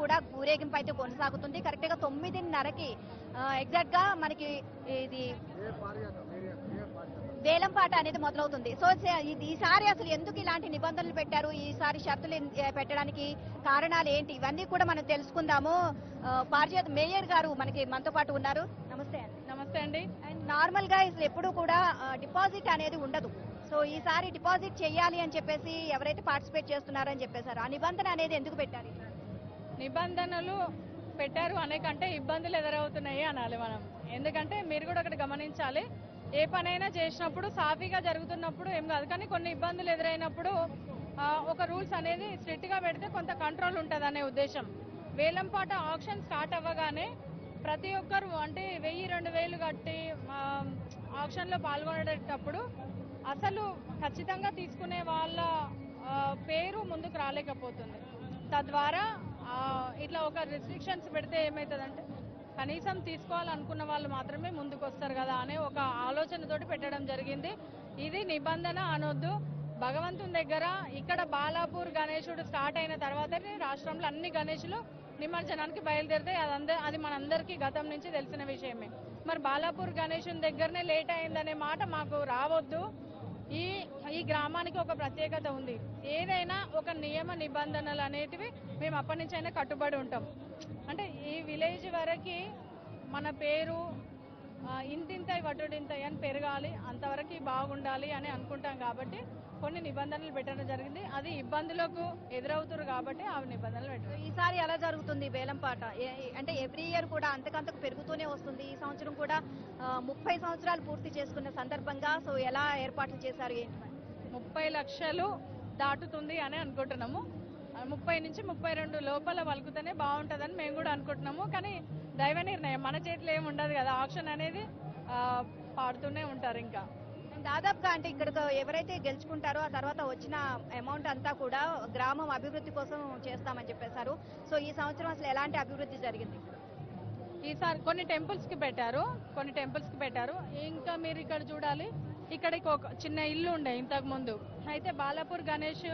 కూడా ఊరేగింపు అయితే కొనసాగుతుంది. కరెక్ట్ గా 9:30కి ఎగ్జాక్ట్ గా మనకి ఇది వేలంపాట అనేది మొదలవుతుంది. సో ఈసారి అసలు ఎందుకు ఇలాంటి నిబంధనలు పెట్టారు, ఈసారి షరతులు పెట్టడానికి కారణాలు ఏంటి, ఇవన్నీ కూడా మనం తెలుసుకుందాము. పారిజాత మేయర్ గారు మనతో పాటు ఉన్నారు. నమస్తే అండి. నమస్తే అండి. అండ్ నార్మల్ గా ఎప్పుడు కూడా డిపాజిట్ అనేది ఉండదు. సో ఈసారి డిపాజిట్ చేయాలి అని చెప్పేసి ఎవరైతే పార్టిసిపేట్ చేస్తున్నారని చెప్పేశారు, ఆ నిబంధన అనేది ఎందుకు పెట్టారు? నిబంధనలు పెట్టారు అనే కంటే ఇబ్బందులు ఎదురవుతున్నాయి అనాలి మనం. ఎందుకంటే మీరు కూడా ఒకటి గమనించాలి, ఏ పనైనా చేసినప్పుడు సాఫీగా జరుగుతున్నప్పుడు ఏం కాదు, కానీ కొన్ని ఇబ్బందులు ఎదురైనప్పుడు ఒక రూల్స్ అనేది స్ట్రిక్ట్ గా పెడితే కొంత కంట్రోల్ ఉంటుంది అనే ఉద్దేశం. వేలంపాట ఆక్షన్ స్టార్ట్ అవ్వగానే ప్రతి ఒక్కరు అంటే 1000-2000 కట్టి ఆక్షన్ లో పాల్గొనేటప్పుడు అసలు ఖచ్చితంగా తీసుకునే వాళ్ళ పేరు ముందుకు రాలేకపోతుంది. తద్వారా ఇట్లా ఒక రిస్ట్రిక్షన్స్ పెడితే ఏమవుతుందంటే కనీసం తీసుకోవాలనుకున్న వాళ్ళు మాత్రమే ముందుకు వస్తారు కదా అనే ఒక ఆలోచనతోటి పెట్టడం జరిగింది. ఇది నిబంధన అనొద్దు. భగవంతుని దగ్గర ఇక్కడ బాలాపూర్ గణేశుడు స్టార్ట్ అయిన తర్వాతనే రాష్ట్రంలో అన్ని గణేశులు నిమజ్జనానికి బయలుదేరితే అది మనందరికీ గతం నుంచి తెలిసిన విషయమే. మరి బాలాపూర్ గణేశుని దగ్గరనే లేట్ అయిందనే మాట మాకు రావద్దు. ఈ గ్రామానికి ఒక ప్రత్యేకత ఉంది. ఏదైనా ఒక నియమ నిబంధనలు అనేటివి మేము అప్పటి నుంచి అయినా కట్టుబడి ఉంటాం. అంటే ఈ విలేజ్ వరకు మన పేరు ఇంతింతై వటుడింతై అని పెరగాలి, అంతవరకు బాగుండాలి అని అనుకుంటాం. కాబట్టి కొన్ని నిబంధనలు పెట్టడం జరిగింది. అది ఇబ్బందులకు ఎదురవుతారు కాబట్టి ఆ నిబంధనలు పెట్టారు. ఈసారి ఎలా జరుగుతుంది వేలంపాట? అంటే ఎవ్రీ ఇయర్ కూడా అంతకంతకు పెరుగుతూనే వస్తుంది. ఈ సంవత్సరం కూడా 30 సంవత్సరాలు పూర్తి చేసుకున్న సందర్భంగా సో ఎలా ఏర్పాట్లు చేశారు, ఏంటి? 30 లక్షలు దాటుతుంది అని అనుకుంటున్నాము. 30 నుంచి 32 లోపల వలుకుతేనే బాగుంటుందని మేము కూడా అనుకుంటున్నాము. కానీ దైవ నిర్ణయం, మన చేతిలో ఏమి ఉండదు కదా. ఆక్షన్ అనేది పాడుతూనే ఉంటారు. ఇంకా దాదాపుగా అంటే ఇక్కడ ఎవరైతే గెలుచుకుంటారో ఆ తర్వాత వచ్చిన అమౌంట్ అంతా కూడా గ్రామం అభివృద్ధి కోసం చేస్తామని చెప్పేశారు. సో ఈ సంవత్సరం అసలు ఎలాంటి అభివృద్ధి జరిగింది? ఈసారి కొన్ని టెంపుల్స్ కి పెట్టారు. ఇంకా మీరు ఇక్కడ చూడాలి, ఇక్కడికి ఒక చిన్న ఇల్లు ఉండే ఇంతకు ముందు. అయితే బాలాపూర్ గణేష్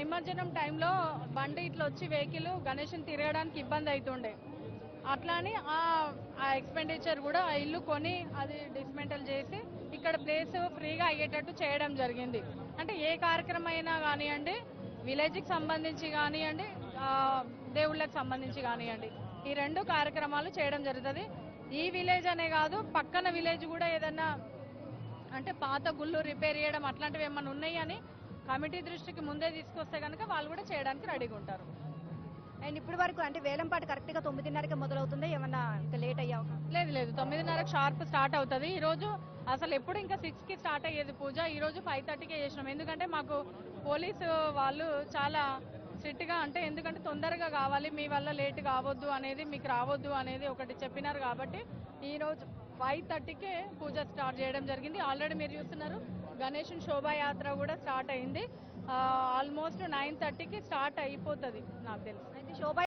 నిమజ్జనం టైంలో బండి ఇట్లా వచ్చి వెహికల్ గణేష్ని తిరగడానికి ఇబ్బంది అవుతుండే. అట్లాని ఆ ఎక్స్పెండిచర్ కూడా ఆ ఇల్లు కొని అది డిస్మెంటల్ చేసి ఇక్కడ ప్లేస్ ఫ్రీగా అయ్యేటట్టు చేయడం జరిగింది. అంటే ఏ కార్యక్రమం అయినా కానివ్వండి, విలేజ్కి సంబంధించి కానివ్వండి, దేవుళ్ళకి సంబంధించి కానివ్వండి, ఈ 2 కార్యక్రమాలు చేయడం జరుగుతుంది. ఈ విలేజ్ అనే కాదు, పక్కన విలేజ్ కూడా ఏదన్నా అంటే పాత గుళ్ళు రిపేర్ చేయడం అట్లాంటివి ఏమన్నా ఉన్నాయి అని కమిటీ దృష్టికి ముందే తీసుకొస్తే కనుక వాళ్ళు కూడా చేయడానికి రెడీగా ఉంటారు. అండ్ ఇప్పటి వరకు అంటే వేలంపాట కరెక్ట్ గా 9:30కి మొదలవుతుంది, ఏమన్నా ఇంకా లేట్ అయ్యా? లేదు 9:30 షార్ప్ స్టార్ట్ అవుతుంది. ఈ రోజు అసలు ఎప్పుడు ఇంకా 6కి స్టార్ట్ అయ్యేది పూజ, ఈ రోజు 5:30కే చేసినాం. ఎందుకంటే మాకు పోలీసు వాళ్ళు చాలా స్ట్రిక్ట్ గా, అంటే ఎందుకంటే తొందరగా కావాలి, మీ వల్ల లేట్ కావద్దు అనేది, మీకు రావద్దు అనేది ఒకటి చెప్పినారు. కాబట్టి ఈ రోజు 5:30కే పూజ స్టార్ట్ చేయడం జరిగింది. ఆల్రెడీ మీరు చూస్తున్నారు గణేశుని శోభాయాత్ర కూడా స్టార్ట్ అయింది. ఆల్మోస్ట్ 9:30కి స్టార్ట్ అయిపోతుంది నాకు తెలిసి. శోభా